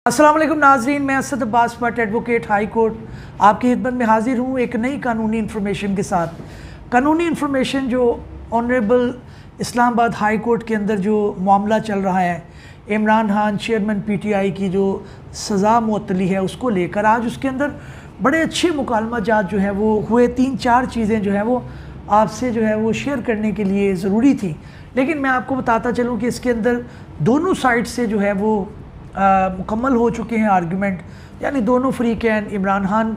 अस्सलाम वालेकुम नाजरीन, मैं Asad Abbas Bhatt advocate high court आपकी खिदमत में हाजिर हूँ एक नई कानूनी इन्फॉर्मेशन के साथ। कानूनी इन्फॉर्मेशन जो ऑनरेबल इस्लामाबाद हाई कोर्ट के अंदर जो मामला चल रहा है, इमरान खान चेयरमैन पीटीआई की जो सज़ा मुअत्तली है उसको लेकर आज उसके अंदर बड़े अच्छे मुकालमा जात जो है वो हुए। 3-4 चीज़ें जो है वो आपसे जो है वो शेयर करने के लिए ज़रूरी थी, लेकिन मैं आपको बताता चलूँ कि इसके अंदर दोनों साइड से जो है वो मुकम्मल हो चुके हैं आर्गूमेंट, यानी दोनों फ़रीक़ैन इमरान खान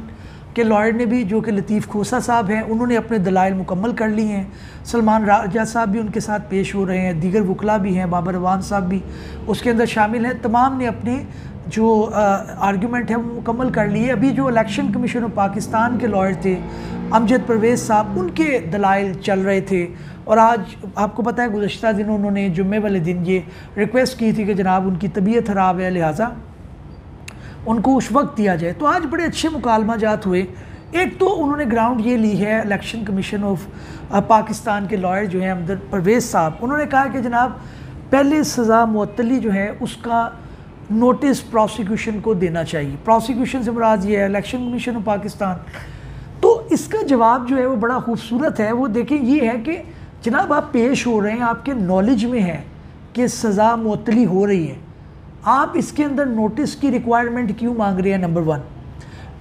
के लॉयर ने भी, जो कि लतीफ़ खोसा साहब हैं, उन्होंने अपने दलाइल मुकम्मल कर ली हैं। सलमान राजा साहब भी उनके साथ पेश हो रहे हैं, दीगर वकला भी हैं, बाबर अवान साहब भी उसके अंदर शामिल हैं। तमाम ने अपने जो आर्गूमेंट है वो मुकम्मल कर लिए। अभी जो इलेक्शन कमीशन ऑफ पाकिस्तान के लॉयर थे अमजद परवेज़ साहब, उनके दलाइल चल रहे थे और आज आपको पता है गुज़श्ता दिनों उन्होंने जुम्मे वाले दिन ये रिक्वेस्ट की थी कि जनाब उनकी तबीयत ख़राब है, लिहाजा उनको उस वक्त दिया जाए। तो आज बड़े अच्छे मुकालमा जात हुए। एक तो उन्होंने ग्राउंड ये ली है, इलेक्शन कमीशन ऑफ पाकिस्तान के लॉयर जो हैं अमजद परवेज़ साहब, उन्होंने कहा कि जनाब पहले सज़ा मुअत्तली जो है उसका नोटिस प्रोसिक्यूशन को देना चाहिए। प्रोसिक्यूशन से मुराद ये है इलेक्शन कमीशन ऑफ पाकिस्तान। तो इसका जवाब जो है वो बड़ा खूबसूरत है। वो देखें, ये है कि जनाब आप पेश हो रहे हैं, आपके नॉलेज में है कि सज़ा मुअत्तली हो रही है, आप इसके अंदर नोटिस की रिक्वायरमेंट क्यों मांग रहे हैं? नंबर 1।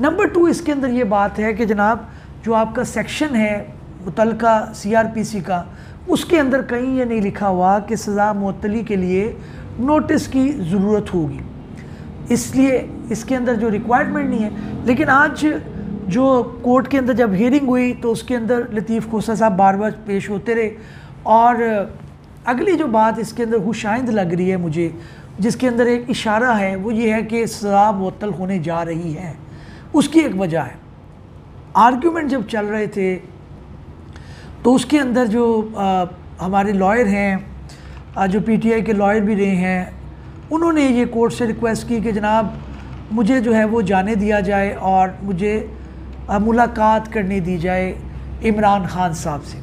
नंबर 2, इसके अंदर ये बात है कि जनाब जो आपका सेक्शन है मुतलका CRPC का, उसके अंदर कहीं ये नहीं लिखा हुआ कि सज़ा मुअत्तली के लिए नोटिस की ज़रूरत होगी, इसलिए इसके अंदर जो रिक्वायरमेंट नहीं है। लेकिन आज जो कोर्ट के अंदर जब हियरिंग हुई तो उसके अंदर लतीफ़ खोसा साहब बार बार पेश होते रहे और अगली जो बात इसके अंदर खुशाइंद लग रही है मुझे, जिसके अंदर एक इशारा है, वो ये है कि सज़ा मुअत्तल होने जा रही है। उसकी एक वजह है, आर्ग्यूमेंट जब चल रहे थे तो उसके अंदर जो हमारे लॉयर हैं, जो PTI के लॉयर भी रहे हैं, उन्होंने ये कोर्ट से रिक्वेस्ट की कि जनाब मुझे जो है वो जाने दिया जाए और मुझे मुलाकात करने दी जाए इमरान खान साहब से।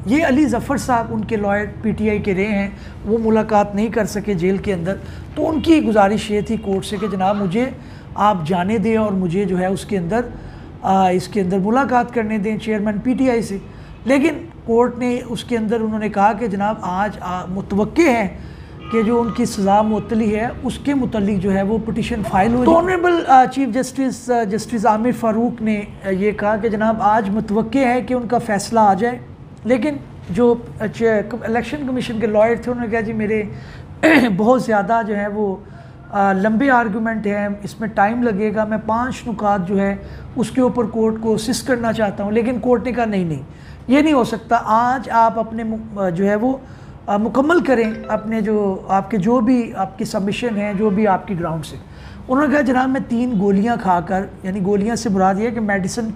ये अली ज़फ़र साहब उनके लॉयर PTI के रहे हैं, वो मुलाकात नहीं कर सके जेल के अंदर, तो उनकी गुजारिश ये थी कोर्ट से कि जनाब मुझे आप जाने दें और मुझे जो है उसके अंदर इसके अंदर मुलाकात करने दें चेयरमैन PTI से। लेकिन कोर्ट ने उसके अंदर उन्होंने कहा कि जनाब आज मुतवक्के है कि जो उनकी सज़ा मुअत्तली है उसके मुतल्लिक जो है वो पिटिशन फाइल हो। तो honourable chief justice Aamir Farooq ने ये कहा कि जनाब आज मुतवक्के है कि उनका फ़ैसला आ जाए। लेकिन जो इलेक्शन कमीशन के लॉयर थे उन्होंने कहा जी मेरे बहुत ज़्यादा जो है वो लंबे आर्गूमेंट हैं, इसमें टाइम लगेगा, मैं 5 नुकात जो है उसके ऊपर कोर्ट को असिस्ट करना चाहता हूँ। लेकिन कोर्ट ने कहा नहीं, ये नहीं हो सकता, आज आप अपने जो है वो मुकम्मल करें अपने जो आपके जो भी आपकी सबमिशन है, जो भी आपकी ग्राउंड से। उन्होंने कहा जनाब मैं 3 गोलियां खाकर, यानी गोलियां से मुराद ये कि मेडिसिन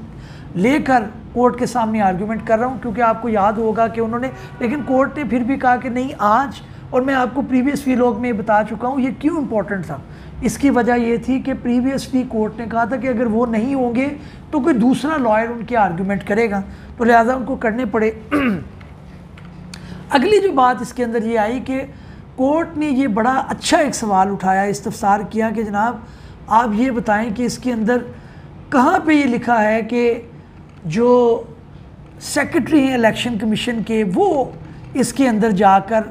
लेकर कोर्ट के सामने आर्गूमेंट कर रहा हूं, क्योंकि आपको याद होगा कि उन्होंने, लेकिन कोर्ट ने फिर भी कहा कि नहीं आज, और मैं आपको प्रीवियस वीलॉग में बता चुका हूँ ये क्यों इम्पोर्टेंट था। इसकी वजह ये थी कि प्रीवियसली कोर्ट ने कहा था कि अगर वो नहीं होंगे तो कोई दूसरा लॉयर उनके आर्गूमेंट करेगा, तो लिहाजा उनको करने पड़े। अगली जो बात इसके अंदर ये आई कि कोर्ट ने ये बड़ा अच्छा एक सवाल उठाया, इस्तफसार किया कि जनाब आप ये बताएं कि इसके अंदर कहाँ पे ये लिखा है कि जो सेक्रेटरी हैं इलेक्शन कमीशन के वो इसके अंदर जाकर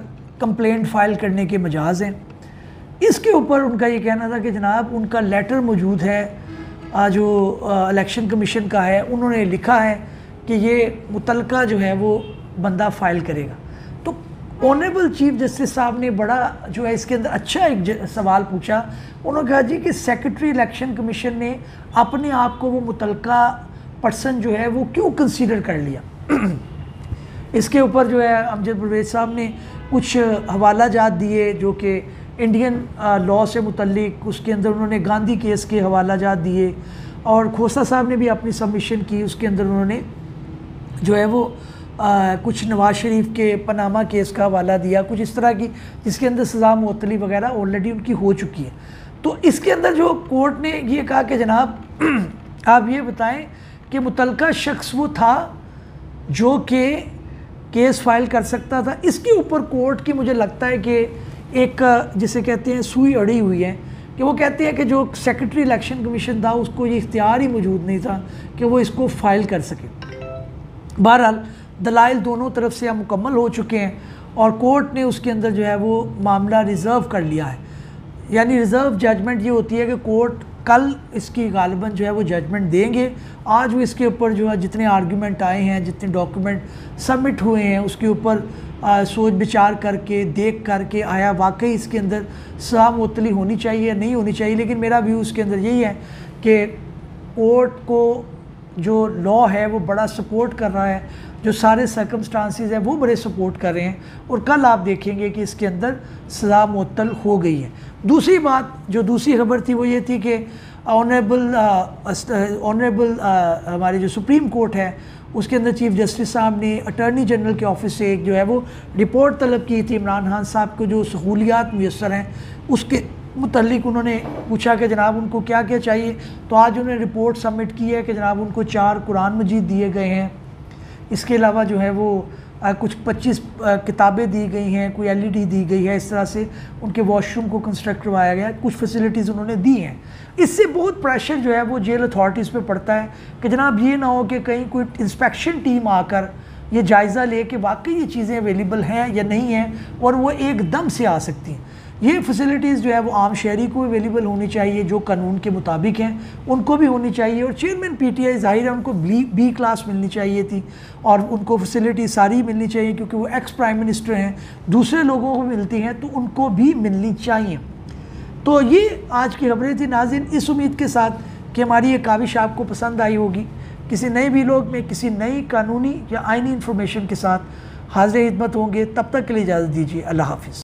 कंप्लेंट फ़ाइल करने के मजाज हैं। इसके ऊपर उनका ये कहना था कि जनाब उनका लेटर मौजूद है जो इलेक्शन कमीशन का है, उन्होंने लिखा है कि ये मुतलका जो है वो बंदा फ़ाइल करेगा। तो ऑनरेबल चीफ जस्टिस साहब ने बड़ा जो है इसके अंदर अच्छा एक सवाल पूछा। उन्होंने कहा जी कि सेक्रेटरी इलेक्शन कमीशन ने अपने आप को वो मुतलका पर्सन जो है वो क्यों कंसीडर कर लिया। इसके ऊपर जो है अमजद परवेज़ साहब ने कुछ हवाला जात दिए जो कि इंडियन लॉ से मुतल्लिक, उसके अंदर उन्होंने गांधी केस के हवाला जात दिए और खोसा साहब ने भी अपनी सबमिशन की, उसके अंदर उन्होंने जो है वो कुछ नवाज शरीफ के पनामा केस का हवाला दिया, कुछ इस तरह की, जिसके अंदर सज़ा मुअत्तली वगैरह ऑलरेडी उनकी हो चुकी है। तो इसके अंदर जो कोर्ट ने ये कहा कि जनाब आप ये बताएं कि मुतलका शख्स वो था जो कि केस फाइल कर सकता था। इसके ऊपर कोर्ट की मुझे लगता है कि एक जिसे कहते हैं सुई अड़ी हुई है कि वो कहते हैं कि जो सेक्रेटरी इलेक्शन कमीशन था उसको ये इख्तियार ही मौजूद नहीं था कि वो इसको फ़ाइल कर सके। बहरहाल दलाइल दोनों तरफ से मुकम्मल हो चुके हैं और कोर्ट ने उसके अंदर जो है वो मामला रिज़र्व कर लिया है। यानी रिज़र्व जजमेंट ये होती है कि कोर्ट कल इसकी गालिबन जो है वो जजमेंट देंगे। आज वो इसके ऊपर जो है जितने आर्गूमेंट आए हैं, जितने डॉक्यूमेंट सबमिट हुए हैं, उसके ऊपर सोच विचार करके देख करके आया वाकई इसके अंदर सज़ा मुअत्तली होनी चाहिए नहीं होनी चाहिए। लेकिन मेरा व्यू उसके अंदर यही है कि कोर्ट को जो लॉ है वो बड़ा सपोर्ट कर रहा है, जो सारे सर्कमस्टांसिस हैं वो बड़े सपोर्ट कर रहे हैं और कल आप देखेंगे कि इसके अंदर सज़ा मुअत्तल हो गई है। दूसरी बात जो दूसरी खबर थी वो ये थी कि ऑनरेबल हमारे जो सुप्रीम कोर्ट है उसके अंदर चीफ जस्टिस साहब ने अटॉर्नी जनरल के ऑफिस से एक जो है वो रिपोर्ट तलब की थी। इमरान खान साहब को जो सहूलियात मुयस्सर हैं उसके मुतल्लिक उन्होंने पूछा कि जनाब उनको क्या क्या चाहिए, तो आज उन्होंने रिपोर्ट सबमिट की है कि जनाब उनको 4 कुरान मजीद दिए गए हैं। इसके अलावा जो है वो कुछ 25 किताबें दी गई हैं, कोई LED दी गई है, इस तरह से उनके वॉशरूम को कंस्ट्रक्ट करवाया गया है, कुछ फैसिलिटीज़ उन्होंने दी हैं। इससे बहुत प्रेशर जो है वो जेल अथॉरिटीज़ पे पड़ता है कि जनाब ये ना हो कि कहीं कोई इंस्पेक्शन टीम आकर ये जायज़ा ले कि वाकई ये चीज़ें अवेलेबल हैं या नहीं हैं और वो एकदम से आ सकती हैं। ये फैसिलिटीज़ जो है वो आम शहरी को अवेलेबल होनी चाहिए, जो कानून के मुताबिक हैं उनको भी होनी चाहिए। और चेयरमैन PTI ज़ाहिर है उनको B क्लास मिलनी चाहिए थी और उनको फैसिलिटी सारी मिलनी चाहिए क्योंकि वो एक्स प्राइम मिनिस्टर हैं, दूसरे लोगों को मिलती हैं तो उनको भी मिलनी चाहिए। तो ये आज की खबरें थी नाज़रीन, इस उम्मीद के साथ कि हमारी ये काविश आपको पसंद आई होगी। किसी नए वीलॉग में किसी नई कानूनी या आइनी इंफॉर्मेशन के साथ हाज़िर खिदमत होंगे। तब तक के लिए इजाज़त दीजिए। अल्लाह हाफ़िज़।